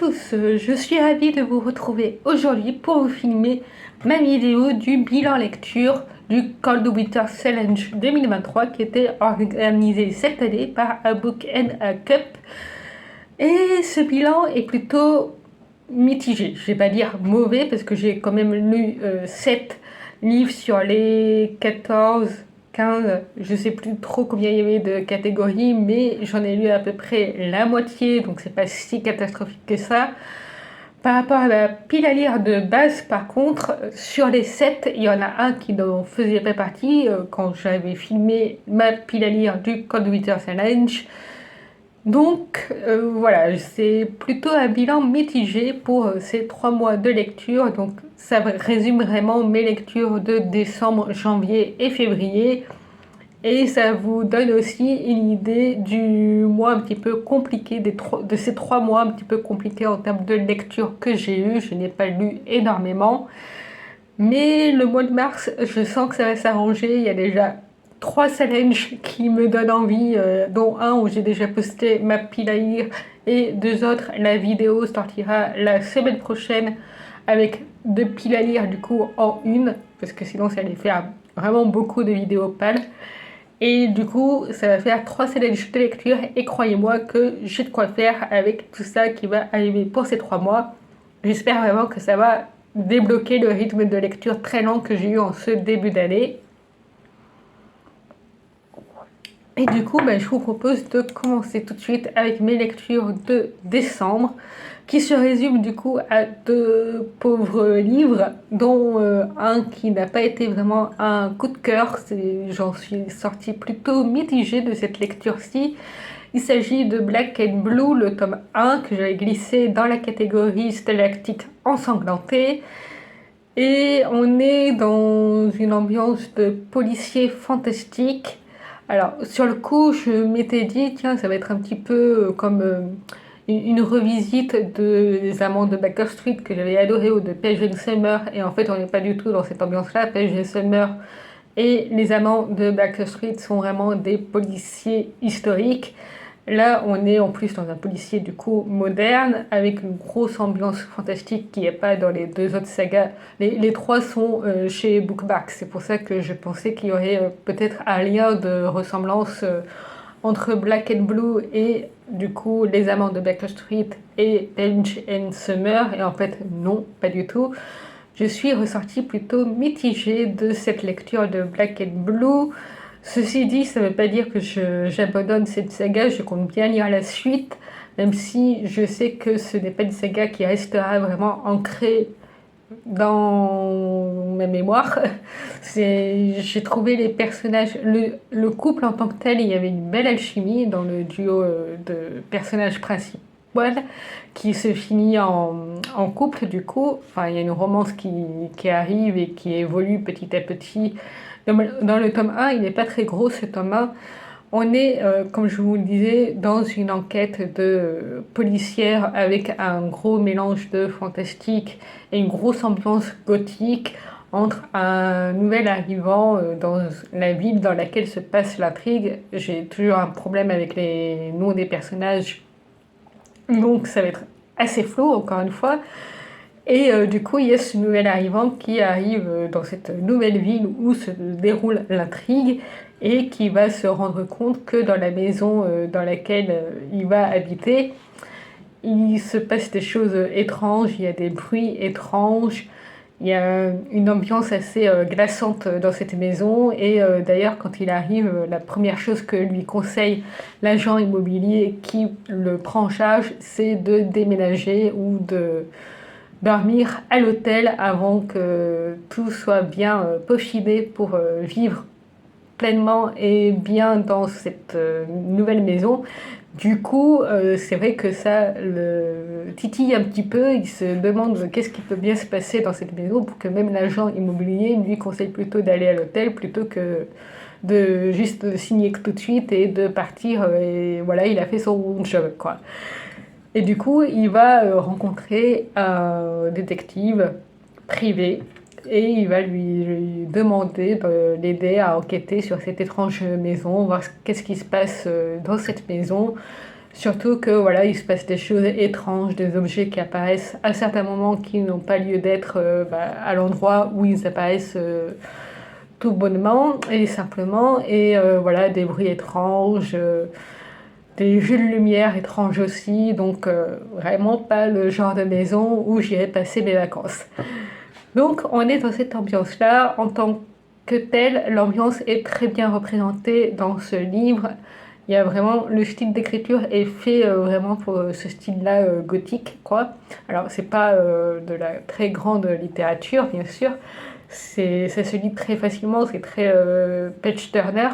tous, je suis ravie de vous retrouver aujourd'hui pour vous filmer ma vidéo du bilan lecture du Cold Winter Challenge 2023 qui était organisé cette année par A Book and a Cup. Et ce bilan est plutôt mitigé, je vais pas dire mauvais parce que j'ai quand même lu 7 livres sur les 14, 15, je sais plus trop combien il y avait de catégories, mais j'en ai lu à peu près la moitié, donc c'est pas si catastrophique que ça. Par rapport à la pile à lire de base, par contre, sur les 7, il y en a un qui n'en faisait pas partie quand j'avais filmé ma pile à lire du Cold Winter Challenge. Donc voilà, c'est plutôt un bilan mitigé pour ces 3 mois de lecture. Donc ça résume vraiment mes lectures de décembre, janvier et février. Et ça vous donne aussi une idée du mois un petit peu compliqué, de ces 3 mois un petit peu compliqués en termes de lecture que j'ai eu. Je n'ai pas lu énormément. Mais le mois de mars, je sens que ça va s'arranger. Il y a déjà 3 challenges qui me donnent envie, dont un où j'ai déjà posté ma pile à lire et 2 autres, la vidéo sortira la semaine prochaine avec 2 piles à lire du coup en une, parce que sinon ça allait faire vraiment beaucoup de vidéos pâles. Et du coup, ça va faire 3 challenges de lecture et croyez-moi que j'ai de quoi faire avec tout ça qui va arriver pour ces 3 mois. J'espère vraiment que ça va débloquer le rythme de lecture très lent que j'ai eu en ce début d'année. Et du coup, je vous propose de commencer tout de suite avec mes lectures de décembre, qui se résument du coup à 2 pauvres livres, dont un qui n'a pas été vraiment un coup de cœur. J'en suis sortie plutôt mitigée de cette lecture-ci. Il s'agit de Black and Blue, le tome 1, que j'avais glissé dans la catégorie stalactite ensanglantée. Et on est dans une ambiance de policier fantastique. Alors, sur le coup, je m'étais dit, tiens, ça va être un petit peu comme une revisite des Amants de Baker Street que j'avais adoré, ou de Page and Summer. Et en fait, on n'est pas du tout dans cette ambiance-là. Page and Summer et les Amants de Baker Street sont vraiment des policiers historiques. Là, on est en plus dans un policier du coup moderne, avec une grosse ambiance fantastique qui n'est pas dans les 2 autres sagas. Les 3 sont chez Bookmark, c'est pour ça que je pensais qu'il y aurait peut-être un lien de ressemblance entre Black and Blue et du coup Les Amants de Baker Street et Page and Summer, et en fait non, pas du tout. Je suis ressortie plutôt mitigée de cette lecture de Black and Blue. Ceci dit, ça ne veut pas dire que j'abandonne cette saga, je compte bien lire la suite, même si je sais que ce n'est pas une saga qui restera vraiment ancrée dans ma mémoire. J'ai trouvé les personnages, le couple en tant que tel, il y avait une belle alchimie dans le duo de personnages principaux qui se finit en couple du coup. Enfin, il y a une romance qui arrive et qui évolue petit à petit. Dans le tome 1, il n'est pas très gros ce tome 1. On est, comme je vous le disais, dans une enquête de policière avec un gros mélange de fantastique et une grosse ambiance gothique entre un nouvel arrivant dans la ville dans laquelle se passe l'intrigue. J'ai toujours un problème avec les noms des personnages, donc ça va être assez flou encore une fois. Et du coup, il y a ce nouvel arrivant qui arrive dans cette nouvelle ville où se déroule l'intrigue et qui va se rendre compte que dans la maison dans laquelle il va habiter, il se passe des choses étranges, il y a des bruits étranges, il y a une ambiance assez glaçante dans cette maison. Et d'ailleurs, quand il arrive, la première chose que lui conseille l'agent immobilier qui le prend en charge, c'est de déménager ou de dormir à l'hôtel avant que tout soit bien peaufiné pour vivre pleinement et bien dans cette nouvelle maison. Du coup, c'est vrai que ça le titille un petit peu. Il se demande qu'est-ce qui peut bien se passer dans cette maison pour que même l'agent immobilier lui conseille plutôt d'aller à l'hôtel plutôt que de juste signer tout de suite et de partir. Et voilà, il a fait son job, quoi. Et du coup, il va rencontrer un détective privé et il va lui demander de l'aider à enquêter sur cette étrange maison, voir qu'est-ce qui se passe dans cette maison, Surtout que voilà, il se passe des choses étranges, des objets qui apparaissent à certains moments qui n'ont pas lieu d'être à l'endroit où ils apparaissent tout bonnement et simplement. Et voilà, des bruits étranges, des jeux de lumière étranges aussi. Donc vraiment pas le genre de maison où j'irais passer mes vacances. Donc on est dans cette ambiance-là. En tant que telle, l'ambiance est très bien représentée dans ce livre. Il y a vraiment le style d'écriture est fait vraiment pour ce style-là gothique, quoi. Alors c'est pas de la très grande littérature, bien sûr. Ça se lit très facilement, c'est très page turner.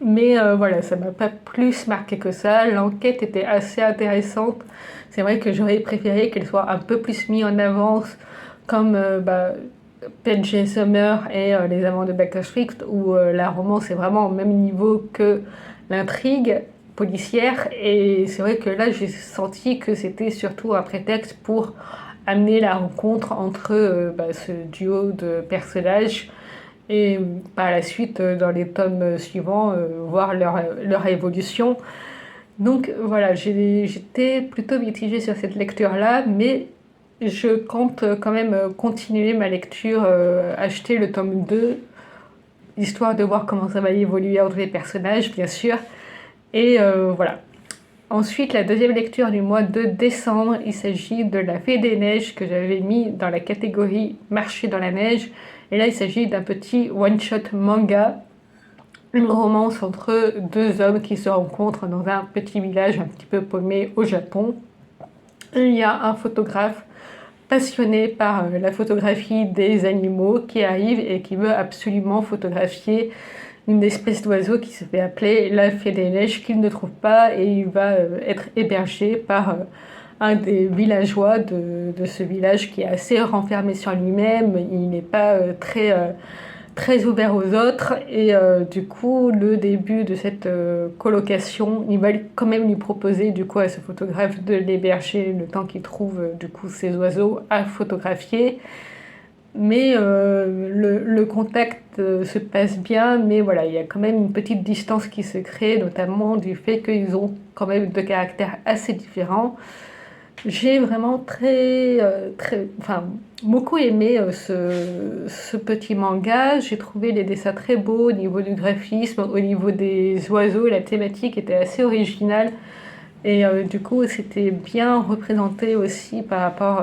Mais voilà, ça m'a pas plus marqué que ça. L'enquête était assez intéressante. C'est vrai que j'aurais préféré qu'elle soit un peu plus mise en avance, comme P.J. Summer et Les Amants de Baker Street, où la romance est vraiment au même niveau que l'intrigue policière. Et c'est vrai que là, j'ai senti que c'était surtout un prétexte pour amener la rencontre entre ce duo de personnages et par la suite, dans les tomes suivants, voir leur évolution. Donc voilà, j'étais plutôt mitigée sur cette lecture-là, mais je compte quand même continuer ma lecture, acheter le tome 2, histoire de voir comment ça va évoluer entre les personnages, bien sûr. Et voilà. Ensuite, la deuxième lecture du mois de décembre, il s'agit de La Fée des Neiges que j'avais mis dans la catégorie Marcher dans la neige. Et là, il s'agit d'un petit one-shot manga, une romance entre deux hommes qui se rencontrent dans un petit village un petit peu paumé au Japon. Il y a un photographe passionné par la photographie des animaux qui arrive et qui veut absolument photographier une espèce d'oiseau qui se fait appeler la Fée des Neiges qu'il ne trouve pas, et il va être hébergé par un des villageois de ce village qui est assez renfermé sur lui-même. Il n'est pas très ouvert aux autres, et du coup le début de cette colocation, il va quand même lui proposer du coup à ce photographe de l'héberger le temps qu'il trouve du coup ces oiseaux à photographier. Mais le contact se passe bien, mais voilà, il y a quand même une petite distance qui se crée, notamment du fait qu'ils ont quand même deux caractères assez différents. J'ai vraiment beaucoup aimé ce petit manga. J'ai trouvé les dessins très beaux au niveau du graphisme, au niveau des oiseaux. La thématique était assez originale. Et du coup, c'était bien représenté aussi par rapport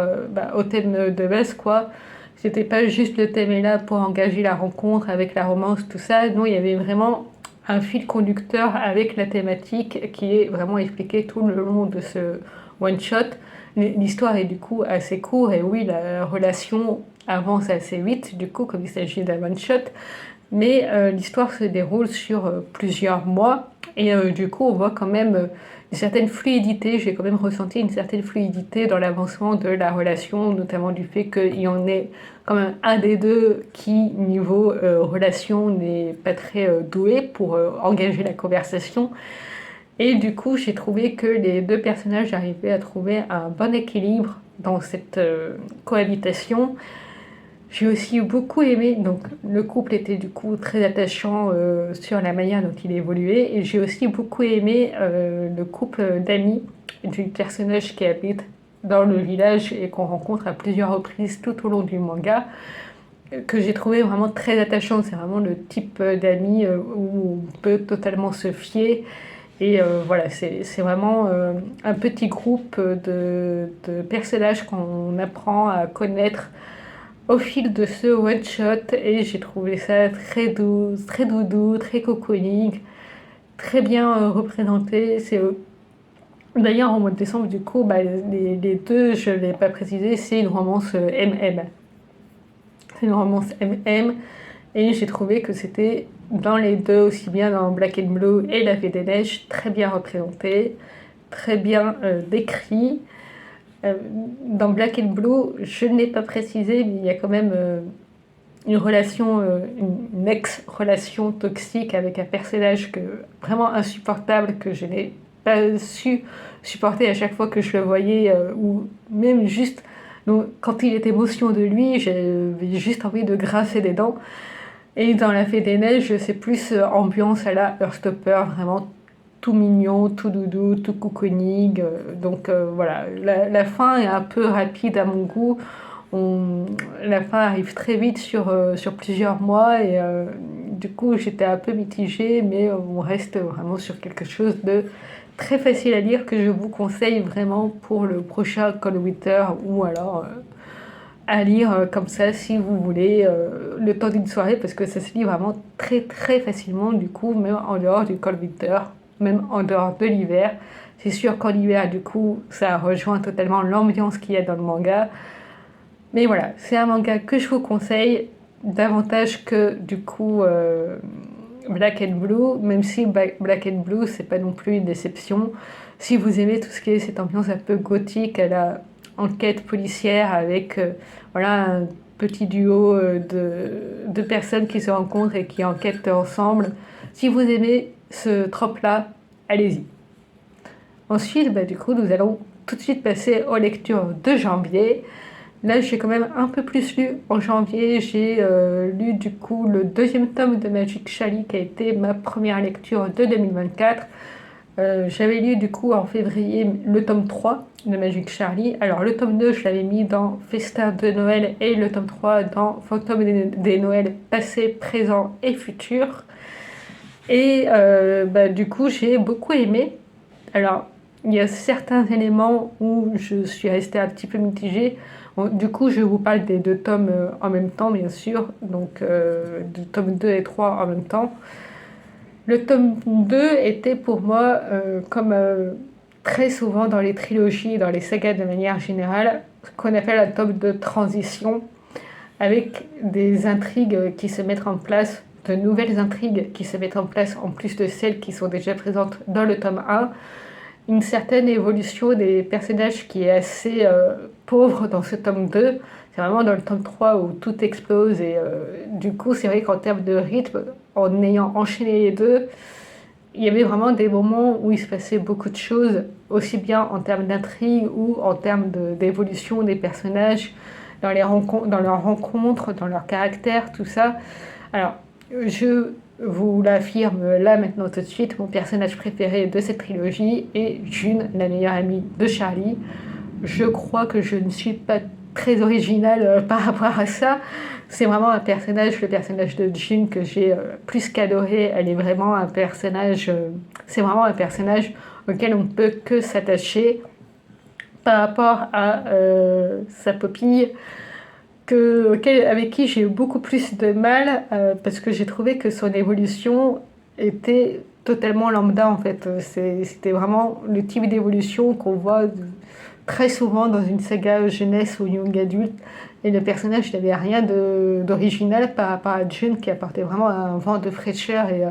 au thème de base, quoi. C'était pas juste le thème est là pour engager la rencontre avec la romance, tout ça. Non, il y avait vraiment un fil conducteur avec la thématique qui est vraiment expliqué tout le long de ce one-shot. L'histoire est du coup assez courte, et oui, la relation avance assez vite, du coup, comme il s'agit d'un one-shot. Mais l'histoire se déroule sur plusieurs mois, et du coup, on voit quand même une certaine fluidité. J'ai quand même ressenti une certaine fluidité dans l'avancement de la relation, notamment du fait qu'il y en ait quand même un des deux qui, niveau relation, n'est pas très doué pour engager la conversation. Et du coup, j'ai trouvé que les deux personnages arrivaient à trouver un bon équilibre dans cette cohabitation. J'ai aussi beaucoup aimé, donc le couple était du coup très attachant sur la manière dont il évoluait, et j'ai aussi beaucoup aimé le couple d'amis du personnage qui habite dans le village et qu'on rencontre à plusieurs reprises tout au long du manga, que j'ai trouvé vraiment très attachant. C'est vraiment le type d'amis où on peut totalement se fier. Et voilà, c'est vraiment un petit groupe de personnages qu'on apprend à connaître au fil de ce one-shot, et j'ai trouvé ça très doux, très doudou, très cocooning, très bien représenté. D'ailleurs, en mois de décembre, du coup, les deux, je ne l'ai pas précisé, c'est une romance MM. C'est une romance MM, et j'ai trouvé que c'était dans les deux, aussi bien dans Black and Blue et La Fée des Neiges, très bien représenté, très bien décrit. Dans Black and Blue, je ne l'ai pas précisé, mais il y a quand même une relation, une ex-relation toxique avec un personnage vraiment insupportable, que je n'ai pas su supporter à chaque fois que je le voyais, ou même juste donc, quand il est émotion de lui, j'avais juste envie de grincer des dents. Et dans La Fée des Neiges, c'est plus ambiance à la Heartstopper, vraiment tout mignon, tout doudou, tout cocooning. Donc voilà, la fin est un peu rapide à mon goût. La fin arrive très vite sur plusieurs mois et du coup j'étais un peu mitigée, mais on reste vraiment sur quelque chose de très facile à lire que je vous conseille vraiment pour le prochain Cold Winter ou alors à lire comme ça si vous voulez le temps d'une soirée parce que ça se lit vraiment très très facilement du coup même en dehors du Cold Winter, même en dehors de l'hiver. C'est sûr qu'en hiver du coup ça rejoint totalement l'ambiance qu'il y a dans le manga. Mais voilà, c'est un manga que je vous conseille davantage que du coup Black and Blue, même si Black and Blue c'est pas non plus une déception. Si vous aimez tout ce qui est cette ambiance un peu gothique à la enquête policière avec voilà un petit duo de personnes qui se rencontrent et qui enquêtent ensemble, si vous aimez ce trope-là, allez-y. Ensuite, du coup, nous allons tout de suite passer aux lectures de janvier. Là, j'ai quand même un peu plus lu en janvier. J'ai lu du coup le deuxième tome de Magic Charlie qui a été ma première lecture de 2024. J'avais lu du coup en février le tome 3 de Magic Charlie. Alors le tome 2, je l'avais mis dans Festin de Noël et le tome 3 dans Fantôme des Noëls passé, présent et futur. Et du coup, j'ai beaucoup aimé. Alors, il y a certains éléments où je suis restée un petit peu mitigée. Du coup, je vous parle des deux tomes en même temps, bien sûr. Donc, du tome 2 et 3 en même temps. Le tome 2 était pour moi, comme très souvent dans les trilogies, dans les sagas de manière générale, ce qu'on appelle un tome de transition, avec des intrigues qui se mettent en place, de nouvelles intrigues qui se mettent en place en plus de celles qui sont déjà présentes dans le tome 1. Une certaine évolution des personnages qui est assez pauvre dans ce tome 2. C'est vraiment dans le tome 3 où tout explose et du coup c'est vrai qu'en termes de rythme, en ayant enchaîné les deux, il y avait vraiment des moments où il se passait beaucoup de choses, aussi bien en termes d'intrigue ou en termes d'évolution des personnages, dans leurs rencontres, dans leur caractère, tout ça. Alors, je vous l'affirme là maintenant tout de suite, mon personnage préféré de cette trilogie est June, la meilleure amie de Charlie. Je crois que je ne suis pas très originale par rapport à ça. C'est vraiment un personnage, le personnage de June que j'ai plus qu'adoré. Elle est vraiment un personnage, c'est vraiment un personnage auquel on ne peut que s'attacher par rapport à sa pupille avec qui j'ai eu beaucoup plus de mal parce que j'ai trouvé que son évolution était totalement lambda en fait. C'était vraiment le type d'évolution qu'on voit très souvent dans une saga jeunesse ou young adulte. Et le personnage n'avait rien d'original par rapport à June qui apportait vraiment un vent de fraîcheur. Et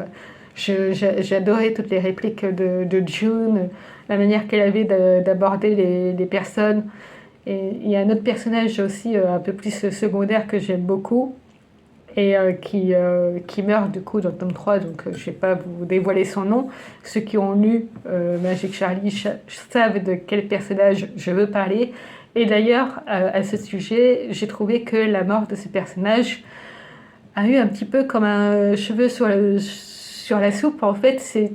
j'adorais toutes les répliques de June, la manière qu'elle avait d'aborder les personnes. Et il y a un autre personnage aussi un peu plus secondaire que j'aime beaucoup et qui meurt du coup dans le tome 3, donc je ne vais pas vous dévoiler son nom. Ceux qui ont lu Magic Charlie savent de quel personnage je veux parler. Et d'ailleurs, à ce sujet, j'ai trouvé que la mort de ce personnage a eu un petit peu comme un cheveu sur la soupe. En fait, c'est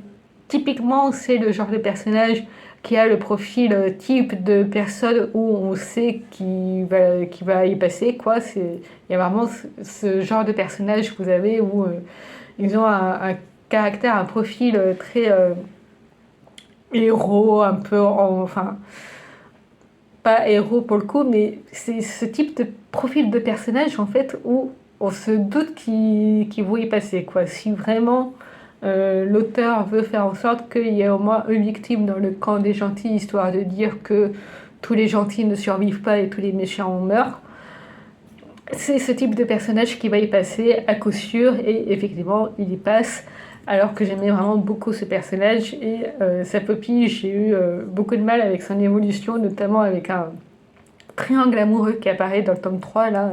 le genre de personnage qui a le profil type de personne où on sait qui va y passer, quoi. Il y a vraiment ce genre de personnage que vous avez où ils ont un caractère, un profil très héros, un peu, enfin, pas héros pour le coup, mais c'est ce type de profil de personnage, en fait, où on se doute qu'ils vont y passer, quoi. Si vraiment l'auteur veut faire en sorte qu'il y ait au moins une victime dans le camp des gentils, histoire de dire que tous les gentils ne survivent pas et tous les méchants meurent. C'est ce type de personnage qui va y passer à coup sûr, et effectivement, il y passe, alors que j'aimais vraiment beaucoup ce personnage. Et sa pupille, j'ai eu beaucoup de mal avec son évolution, notamment avec un triangle amoureux qui apparaît dans le tome 3, là.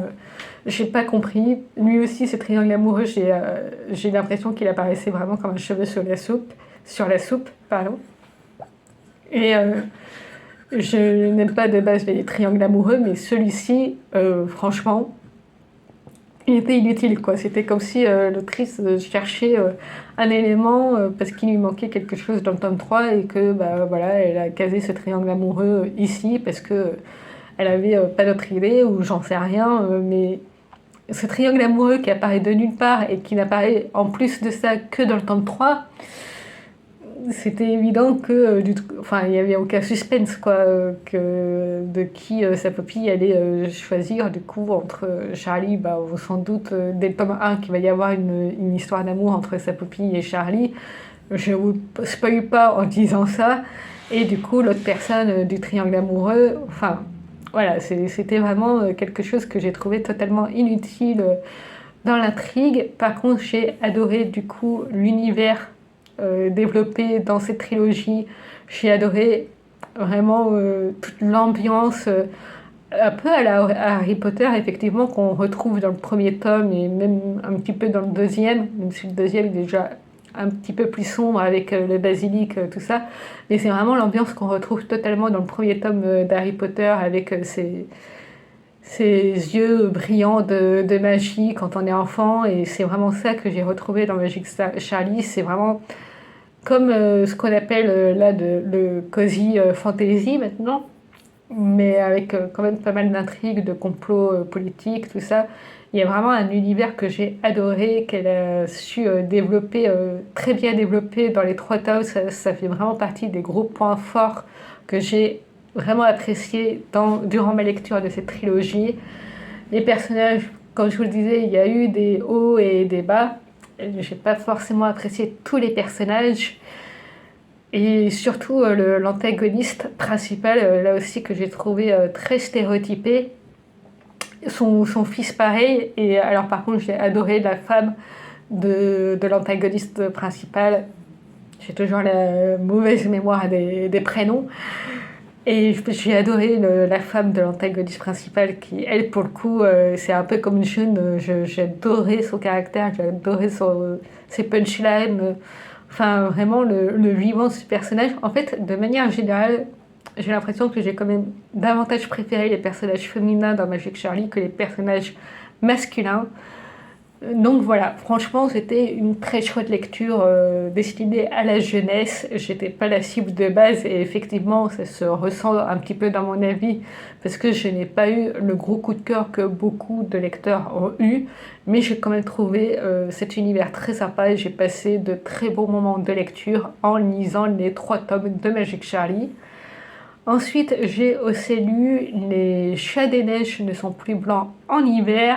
J'ai pas compris. Lui aussi, ce triangle amoureux, j'ai l'impression qu'il apparaissait vraiment comme un cheveu sur la soupe, pardon. Et je n'aime pas de base les triangles amoureux, mais celui-ci, franchement, il était inutile, quoi. C'était comme si l'autrice cherchait un élément parce qu'il lui manquait quelque chose dans le tome 3 et que, bah, voilà, elle a casé ce triangle amoureux ici parce que elle avait pas d'autre idée ou j'en sais rien, mais ce triangle amoureux qui apparaît de nulle part et qui n'apparaît en plus de ça que dans le tome 3, c'était évident que enfin, il n'y avait aucun suspense quoi, de qui sa pupille allait choisir du coup entre Charlie, bah, sans doute dès le tome 1 qu'il va y avoir une histoire d'amour entre sa pupille et Charlie. Je vous spoil pas en disant ça. Et du coup l'autre personne du triangle amoureux, enfin voilà, c'était vraiment quelque chose que j'ai trouvé totalement inutile dans l'intrigue. Par contre, j'ai adoré du coup l'univers développé dans cette trilogie. J'ai adoré vraiment toute l'ambiance, un peu à la à Harry Potter, effectivement, qu'on retrouve dans le premier tome et même un petit peu dans le deuxième, même si le deuxième est déjà un petit peu plus sombre avec le basilic, tout ça. Mais c'est vraiment l'ambiance qu'on retrouve totalement dans le premier tome d'Harry Potter avec ses yeux brillants de magie quand on est enfant. Et c'est vraiment ça que j'ai retrouvé dans Magic Charlie. C'est vraiment comme ce qu'on appelle là le cozy fantasy maintenant, mais avec quand même pas mal d'intrigues, de complots politiques, tout ça. Il y a vraiment un univers que j'ai adoré, qu'elle a su développer, très bien développer dans les 3 tomes. Ça fait vraiment partie des gros points forts que j'ai vraiment apprécié durant ma lecture de cette trilogie. Les personnages, comme je vous le disais, il y a eu des hauts et des bas. J'ai pas forcément apprécié tous les personnages. Et surtout l'antagoniste principal, là aussi que j'ai trouvé très stéréotypé. Son fils pareil. Et alors par contre j'ai adoré la femme de l'antagoniste principal. J'ai toujours la mauvaise mémoire des prénoms. Et j'ai adoré la femme de l'antagoniste principal qui, elle, pour le coup, c'est un peu comme une jeune. J'ai adoré son caractère, j'ai adoré ses punchlines. Enfin, vraiment, le vivant de ce personnage. En fait, de manière générale, j'ai l'impression que j'ai quand même davantage préféré les personnages féminins dans Magic Charlie que les personnages masculins. Donc voilà, franchement, c'était une très chouette lecture destinée à la jeunesse. J'étais pas la cible de base et effectivement, ça se ressent un petit peu dans mon avis parce que je n'ai pas eu le gros coup de cœur que beaucoup de lecteurs ont eu, mais j'ai quand même trouvé cet univers très sympa et j'ai passé de très beaux moments de lecture en lisant les 3 tomes de Magic Charlie. Ensuite, j'ai aussi lu Les Chats des Neiges ne sont plus blancs en hiver.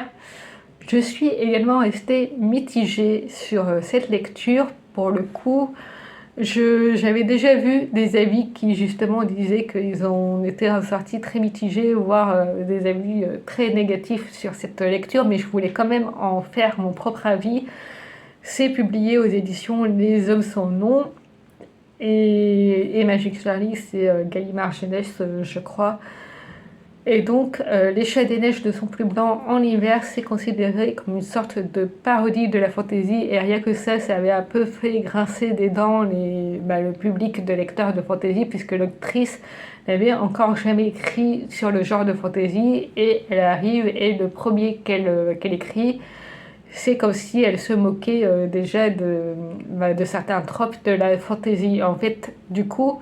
Je suis également restée mitigée sur cette lecture. Pour le coup, j'avais déjà vu des avis qui justement disaient qu'ils ont été ressortis très mitigés, voire des avis très négatifs sur cette lecture, mais je voulais quand même en faire mon propre avis. C'est publié aux éditions Les Hommes sans nom et Magic Charlie, c'est Gallimard Jeunesse, je crois. Et donc, Les Chats des Neiges ne sont plus blancs en hiver, c'est considéré comme une sorte de parodie de la fantasy, et rien que ça avait un peu fait grincer des dents le public de lecteurs de fantasy, puisque l'autrice n'avait encore jamais écrit sur le genre de fantasy, et elle arrive, et le premier qu'elle écrit, c'est comme si elle se moquait déjà de certains tropes de la fantasy. En fait, du coup,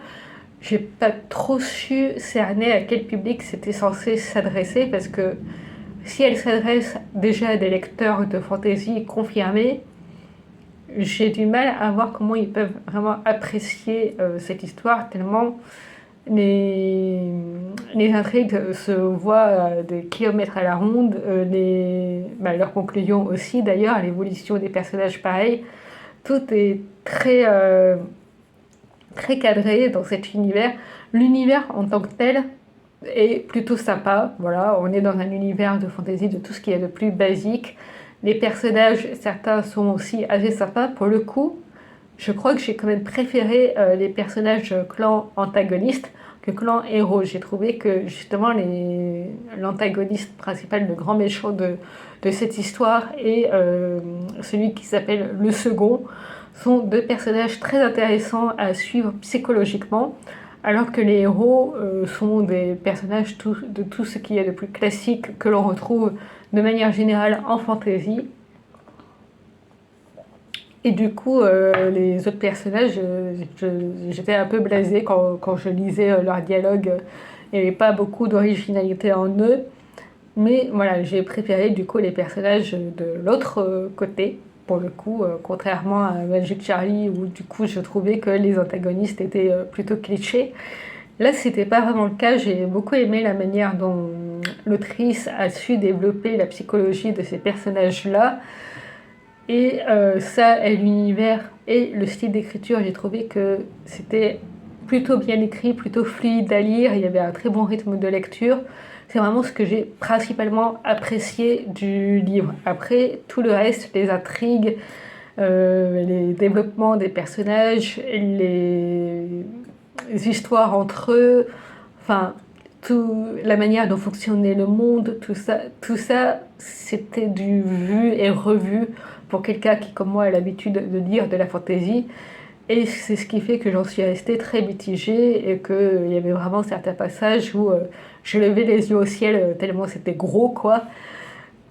j'ai pas trop su cerner à quel public c'était censé s'adresser parce que si elle s'adresse déjà à des lecteurs de fantasy confirmés, j'ai du mal à voir comment ils peuvent vraiment apprécier cette histoire tellement les intrigues se voient des kilomètres à la ronde, leurs conclusions aussi d'ailleurs, l'évolution des personnages pareil, tout est très cadré dans cet univers. L'univers en tant que tel est plutôt sympa. Voilà, on est dans un univers de fantasy de tout ce qu'il y a de plus basique. Les personnages, certains sont aussi assez sympas. Pour le coup, je crois que j'ai quand même préféré les personnages clan antagonistes que clan héros. J'ai trouvé que justement l'antagoniste principal, le grand méchant de cette histoire et celui qui s'appelle le second sont 2 personnages très intéressants à suivre psychologiquement, alors que les héros sont des personnages de tout ce qui est de plus classique que l'on retrouve de manière générale en fantasy. Et du coup, les autres personnages, j'étais un peu blasée quand je lisais leurs dialogues. Il n'y avait pas beaucoup d'originalité en eux. Mais voilà, j'ai préféré du coup les personnages de l'autre côté, pour le coup, contrairement à Magic Charlie, où du coup je trouvais que les antagonistes étaient plutôt clichés. Là, c'était pas vraiment le cas. J'ai beaucoup aimé la manière dont l'autrice a su développer la psychologie de ces personnages-là. Et ça, et l'univers et le style d'écriture, j'ai trouvé que c'était plutôt bien écrit, plutôt fluide à lire. Il y avait un très bon rythme de lecture. C'est vraiment ce que j'ai principalement apprécié du livre. Après, tout le reste, les intrigues, les développements des personnages, les histoires entre eux, enfin, la manière dont fonctionnait le monde, tout ça, c'était du vu et revu pour quelqu'un qui, comme moi, a l'habitude de lire de la fantasy. Et c'est ce qui fait que j'en suis restée très mitigée et qu'il y avait vraiment certains passages où je levais les yeux au ciel tellement c'était gros, quoi.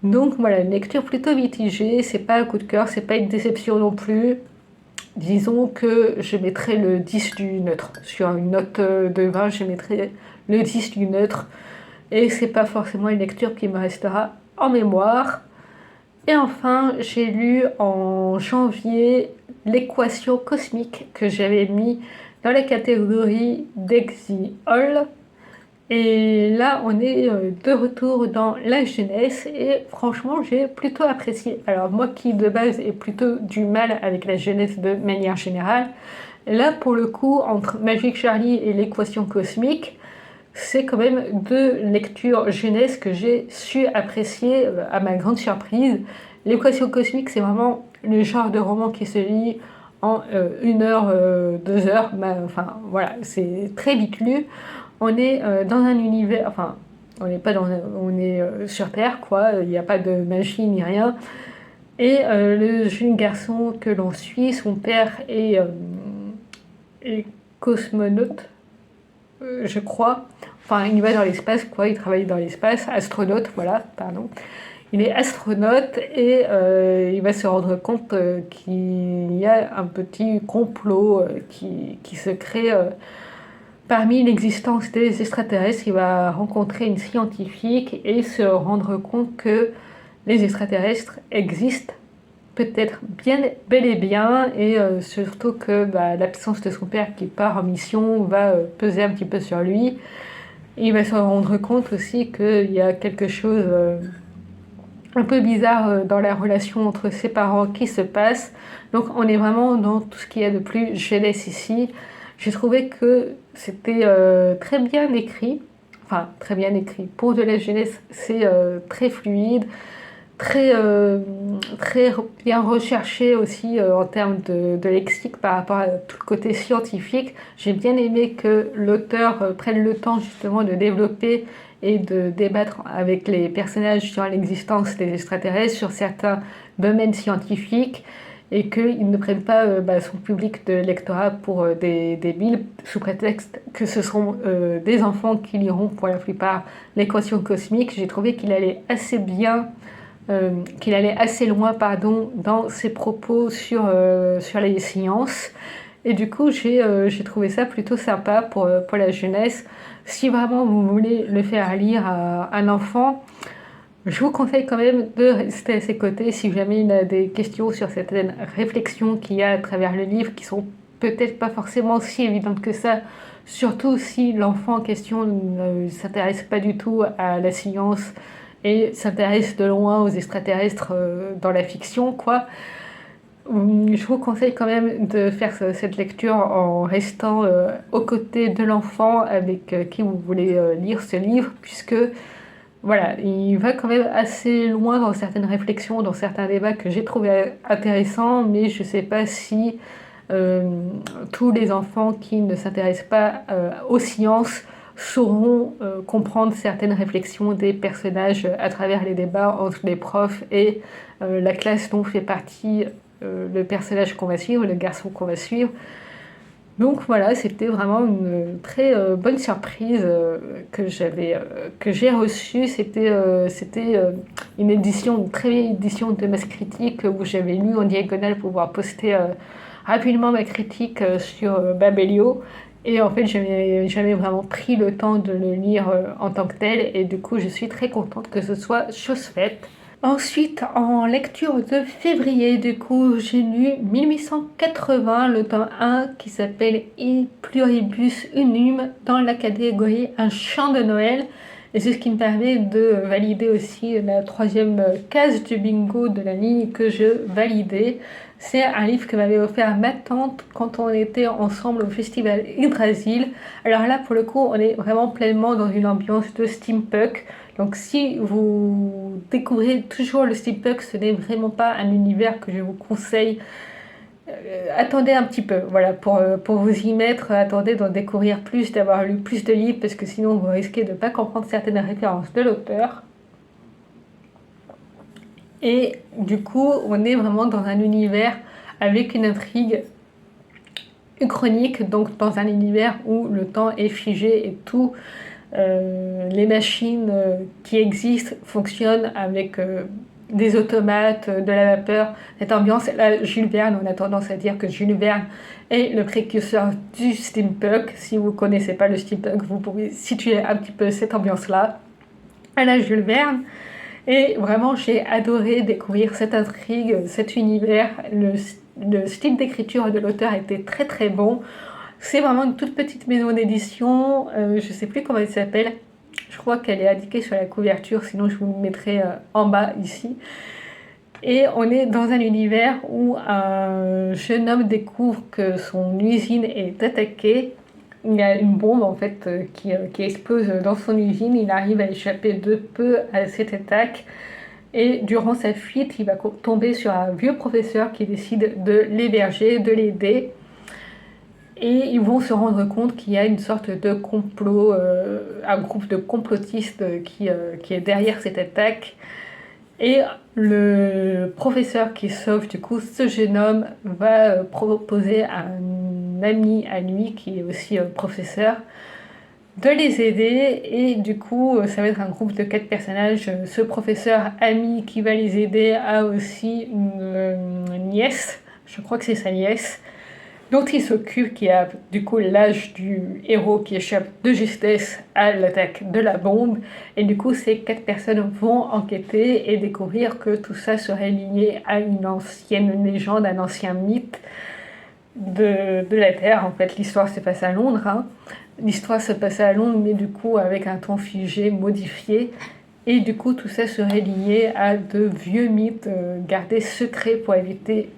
Donc voilà, une lecture plutôt mitigée, c'est pas un coup de cœur, c'est pas une déception non plus. Disons que je mettrais le 10 du neutre. Sur une note de 20, je mettrais le 10 du neutre. Et c'est pas forcément une lecture qui me restera en mémoire. Et enfin, j'ai lu en janvier l'équation cosmique que j'avais mis dans la catégorie d'Exy All. Et là, on est de retour dans la jeunesse et franchement, j'ai plutôt apprécié. Alors moi qui de base ai plutôt du mal avec la jeunesse de manière générale, là pour le coup, entre Magic Charlie et l'équation cosmique, c'est quand même deux lectures jeunesse que j'ai su apprécier à ma grande surprise. L'équation cosmique, c'est vraiment le genre de roman qui se lit en 1 heure, 2 heures. Enfin voilà, c'est très vite lu. On est dans un univers, enfin, on n'est pas on est sur Terre, quoi. Il n'y a pas de magie ni rien. Et le jeune garçon que l'on suit, son père est cosmonaute, je crois. Enfin, il va dans l'espace, quoi. Il travaille dans l'espace, astronaute, voilà, pardon. Il est astronaute et il va se rendre compte qu'il y a un petit complot qui se crée. Parmi l'existence des extraterrestres, il va rencontrer une scientifique et se rendre compte que les extraterrestres existent peut-être bien, bel et bien, et surtout que l'absence de son père qui part en mission va peser un petit peu sur lui. Et il va se rendre compte aussi qu'il y a quelque chose un peu bizarre dans la relation entre ses parents qui se passe. Donc on est vraiment dans tout ce qu'il y a de plus jeunesse ici. J'ai trouvé que c'était très bien écrit, enfin très bien écrit. Pour de la jeunesse, c'est très fluide, très, très bien recherché aussi en termes de lexique par rapport à tout le côté scientifique. J'ai bien aimé que l'auteur prenne le temps justement de développer et de débattre avec les personnages sur l'existence des extraterrestres, sur certains domaines scientifiques, et qu'ils ne prennent pas son public de lectorat pour des débiles, sous prétexte que ce seront des enfants qui liront pour la plupart l'équation cosmique. J'ai trouvé qu'il allait assez bien, qu'il allait assez loin pardon, dans ses propos sur les sciences. Et du coup, j'ai trouvé ça plutôt sympa pour la jeunesse. Si vraiment vous voulez le faire lire à un enfant, je vous conseille quand même de rester à ses côtés si jamais il a des questions sur certaines réflexions qu'il y a à travers le livre qui sont peut-être pas forcément si évidentes que ça, surtout si l'enfant en question ne s'intéresse pas du tout à la science et s'intéresse de loin aux extraterrestres dans la fiction, quoi. Je vous conseille quand même de faire cette lecture en restant aux côtés de l'enfant avec qui vous voulez lire ce livre, puisque voilà, il va quand même assez loin dans certaines réflexions, dans certains débats que j'ai trouvé intéressants, mais je ne sais pas si euh, tous les enfants qui ne s'intéressent pas aux sciences sauront comprendre certaines réflexions des personnages à travers les débats entre les profs et la classe dont fait partie le personnage qu'on va suivre, le garçon qu'on va suivre. Donc voilà, c'était vraiment une très bonne surprise que j'ai reçue. C'était une édition, une très vieille édition de Masse Critique où j'avais lu en diagonale pour pouvoir poster rapidement ma critique sur Babelio. Et en fait, j'avais jamais vraiment pris le temps de le lire en tant que tel. Et du coup, je suis très contente que ce soit chose faite. Ensuite, en lecture de février, du coup, j'ai lu 1880, le tome 1, qui s'appelle E Pluribus Unum, dans la catégorie Un chant de Noël. Et c'est ce qui me permet de valider aussi la troisième case du bingo de la ligne que je validais. C'est un livre que m'avait offert ma tante quand on était ensemble au festival Yggdrasil. Alors là, pour le coup, on est vraiment pleinement dans une ambiance de steampunk. Donc si vous découvrez toujours le steampunk, ce n'est vraiment pas un univers que je vous conseille. Attendez un petit peu, voilà, pour vous y mettre, attendez d'en découvrir plus, d'avoir lu plus de livres, parce que sinon vous risquez de ne pas comprendre certaines références de l'auteur. Et du coup, on est vraiment dans un univers avec une intrigue uchronique, donc dans un univers où le temps est figé et tout. Les machines qui existent fonctionnent avec des automates, de la vapeur, cette ambiance. Là, Jules Verne, on a tendance à dire que Jules Verne est le précurseur du steampunk. Si vous ne connaissez pas le steampunk, vous pouvez situer un petit peu cette ambiance-là à la Jules Verne. Et vraiment, j'ai adoré découvrir cette intrigue, cet univers. Le style d'écriture de l'auteur était très très bon. C'est vraiment une toute petite maison d'édition, je ne sais plus comment elle s'appelle. Je crois qu'elle est indiquée sur la couverture, sinon je vous le mettrai en bas ici. Et on est dans un univers où un jeune homme découvre que son usine est attaquée. Il y a une bombe en fait qui explose dans son usine. Il arrive à échapper de peu à cette attaque. Et durant sa fuite, il va tomber sur un vieux professeur qui décide de l'héberger, de l'aider. Et ils vont se rendre compte qu'il y a une sorte de complot, un groupe de complotistes qui est derrière cette attaque. Et le professeur qui sauve du coup ce jeune homme va proposer à un ami à lui qui est aussi professeur de les aider. Et du coup ça va être un groupe de 4 personnages. Ce professeur ami qui va les aider a aussi une nièce, je crois que c'est sa nièce, dont il s'occupe, qui a du coup l'âge du héros qui échappe de justesse à l'attaque de la bombe. Et du coup, ces 4 personnes vont enquêter et découvrir que tout ça serait lié à une ancienne légende, un ancien mythe de la Terre. En fait, l'histoire se passe à Londres. Hein. L'histoire se passe à Londres, mais du coup avec un ton figé, modifié. Et du coup, tout ça serait lié à de vieux mythes gardés secrets pour éviter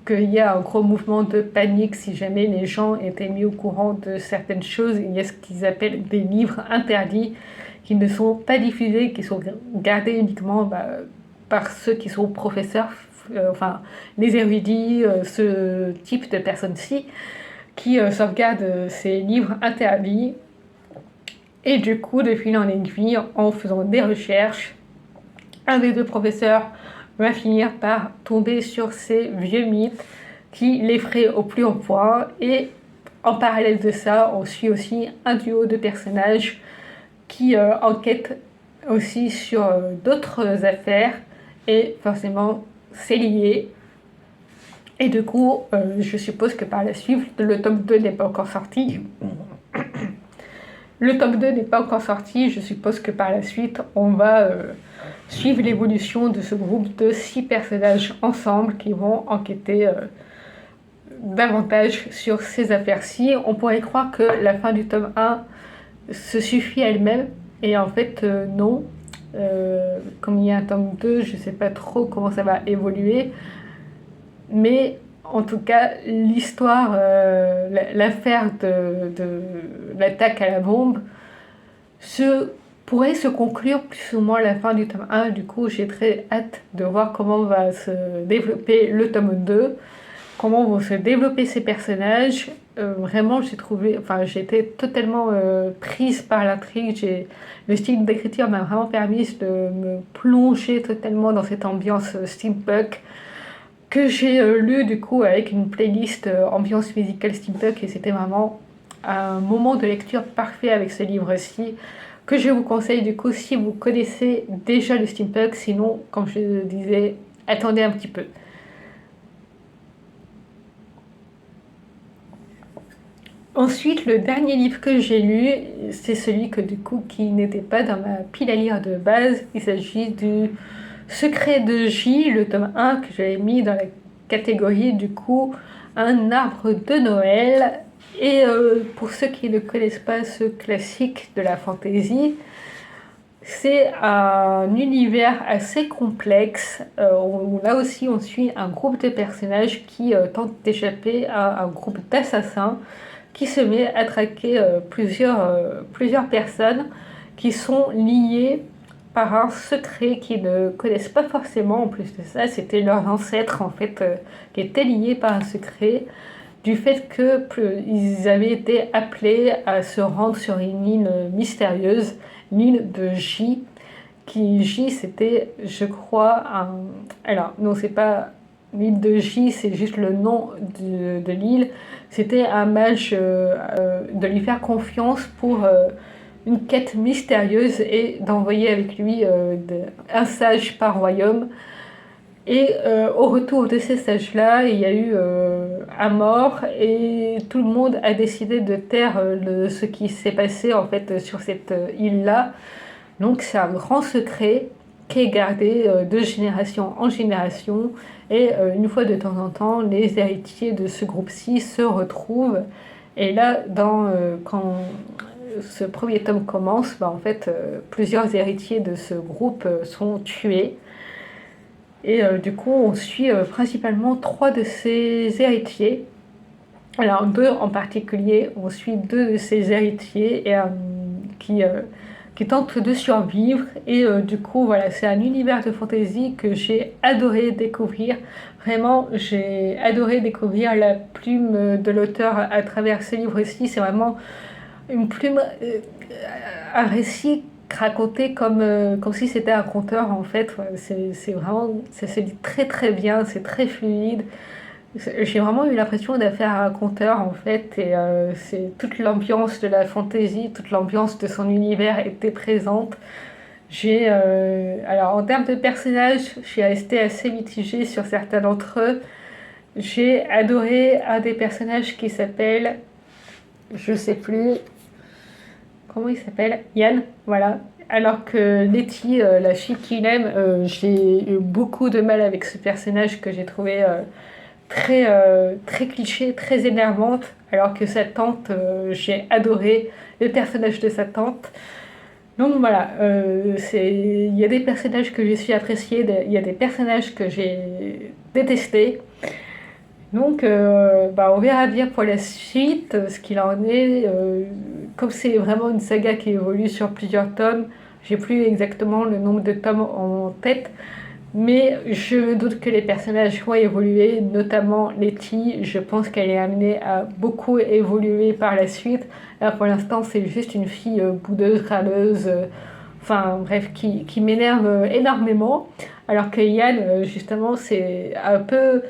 qu'il y a un gros mouvement de panique si jamais les gens étaient mis au courant de certaines choses. Il y a ce qu'ils appellent des livres interdits qui ne sont pas diffusés, qui sont gardés uniquement par ceux qui sont professeurs, enfin les érudits, ce type de personnes-ci, qui sauvegardent ces livres interdits. Et du coup, de fil en aiguille, en faisant des recherches, un des 2 professeurs va finir par tomber sur ces vieux mythes qui l'effraient au plus haut point. Et en parallèle de ça, on suit aussi un duo de personnages qui enquêtent aussi sur d'autres affaires. Et forcément, c'est lié. Et du coup, je suppose que par la suite, le tome 2 n'est pas encore sorti. Le tome 2 n'est pas encore sorti, je suppose que par la suite, on va suivre l'évolution de ce groupe de 6 personnages ensemble qui vont enquêter davantage sur ces affaires-ci. On pourrait croire que la fin du tome 1 se suffit à elle-même, et en fait non. Comme il y a un tome 2, je ne sais pas trop comment ça va évoluer, mais en tout cas, l'histoire, l'affaire de l'attaque à la bombe pourrait se conclure plus ou moins à la fin du tome 1. Du coup, j'ai très hâte de voir comment va se développer le tome 2, comment vont se développer ces personnages. Vraiment, j'ai été totalement prise par l'intrigue. Le style d'écriture m'a vraiment permis de me plonger totalement dans cette ambiance steampunk. que j'ai lu du coup avec une playlist ambiance musicale steampunk, et c'était vraiment un moment de lecture parfait avec ce livre-ci que je vous conseille du coup si vous connaissez déjà le steampunk. Sinon, comme je le disais, attendez un petit peu. Ensuite, le dernier livre que j'ai lu, c'est celui que du coup qui n'était pas dans ma pile à lire de base. Il s'agit du Secret de J, le tome 1 que j'avais mis dans la catégorie du coup un arbre de Noël. Et pour ceux qui ne connaissent pas ce classique de la fantasy, c'est un univers assez complexe où là aussi on suit un groupe de personnages qui tentent d'échapper à un groupe d'assassins qui se met à traquer plusieurs personnes qui sont liées par un secret qu'ils ne connaissent pas forcément. En plus de ça, c'était leurs ancêtres en fait qui étaient liés par un secret du fait qu'ils avaient été appelés à se rendre sur une île mystérieuse, l'île de J. J, c'était, je crois, un... Alors, non, c'est pas l'île de J, c'est juste le nom de l'île. C'était un mage de lui faire confiance pour une quête mystérieuse et d'envoyer avec lui un sage par royaume. Et au retour de ces sages-là, il y a eu un mort et tout le monde a décidé de taire ce qui s'est passé en fait sur cette île-là. Donc c'est un grand secret qui est gardé de génération en génération et une fois de temps en temps, les héritiers de ce groupe-ci se retrouvent. Et là, quand ce premier tome commence, bah, en fait, plusieurs héritiers de ce groupe sont tués. Et du coup, on suit principalement trois de ces héritiers. Alors, deux en particulier, on suit deux de ces héritiers qui, euh, qui tentent de survivre. Et du coup, voilà, c'est un univers de fantasy que j'ai adoré découvrir. Vraiment, j'ai adoré découvrir la plume de l'auteur à travers ce livre-ci. C'est vraiment une plume, un récit raconté comme si c'était un conteur en fait. C'est vraiment, ça se lit très très bien, c'est très fluide. J'ai vraiment eu l'impression d'affaire à un conteur en fait, et c'est toute l'ambiance de la fantasy, toute l'ambiance de son univers était présente. Alors en termes de personnages, je suis restée assez mitigée sur certains d'entre eux. J'ai adoré un des personnages qui s'appelle, je sais plus, comment il s'appelle? Yann, voilà. Alors que Letty, la fille qu'il aime, j'ai eu beaucoup de mal avec ce personnage que j'ai trouvé très cliché, très énervante. Alors que sa tante, j'ai adoré le personnage de sa tante. Donc voilà, il y a des personnages que j'ai su apprécier, il y a des personnages que j'ai détestés. Donc, bah, on verra bien pour la suite ce qu'il en est. Comme c'est vraiment une saga qui évolue sur plusieurs tomes, j'ai plus exactement le nombre de tomes en tête, mais je me doute que les personnages vont évoluer, notamment Letty. Je pense qu'elle est amenée à beaucoup évoluer par la suite. Là, pour l'instant, c'est juste une fille boudeuse, râleuse, enfin bref, qui m'énerve énormément. Alors que Yann, justement, c'est un peu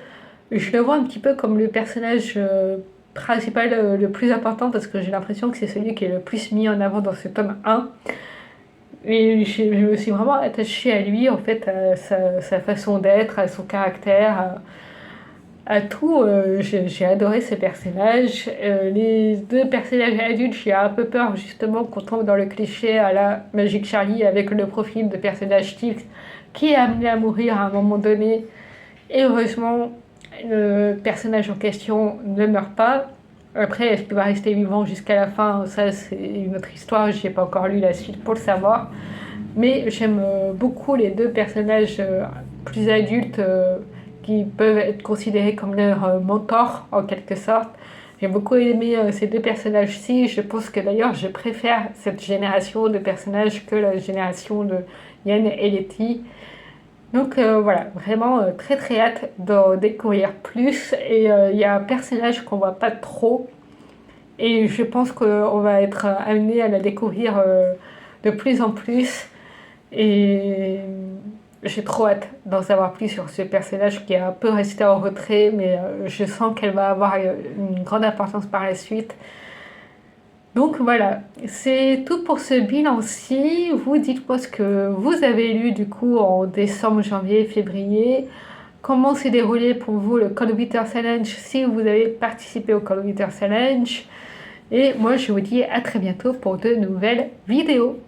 je le vois un petit peu comme le personnage principal le plus important parce que j'ai l'impression que c'est celui qui est le plus mis en avant dans ce tome 1. Et je me suis vraiment attachée à lui, en fait, à sa façon d'être, à son caractère, à tout. J'ai adoré ce personnage. Les deux personnages adultes, j'ai un peu peur justement qu'on tombe dans le cliché à la Magic Charlie avec le profil de personnage type qui est amené à mourir à un moment donné. Et heureusement, le personnage en question ne meurt pas. Après, est-ce qu'il va rester vivant jusqu'à la fin? Ça, c'est une autre histoire. Je n'ai pas encore lu la suite pour le savoir. Mais j'aime beaucoup les deux personnages plus adultes qui peuvent être considérés comme leurs mentors, en quelque sorte. J'ai beaucoup aimé ces deux personnages-ci. Je pense que d'ailleurs, je préfère cette génération de personnages que la génération de Yann et Letty. Donc voilà, vraiment très très hâte d'en découvrir plus. Et il y a un personnage qu'on voit pas trop. Et je pense qu'on va être amené à la découvrir de plus en plus. Et j'ai trop hâte d'en savoir plus sur ce personnage qui est un peu resté en retrait, mais je sens qu'elle va avoir une grande importance par la suite. Donc voilà, c'est tout pour ce bilan-ci. Vous dites-moi ce que vous avez lu du coup en décembre, janvier, février. Comment s'est déroulé pour vous le Call of Winter Challenge si vous avez participé au Call of Winter Challenge. Et moi je vous dis à très bientôt pour de nouvelles vidéos.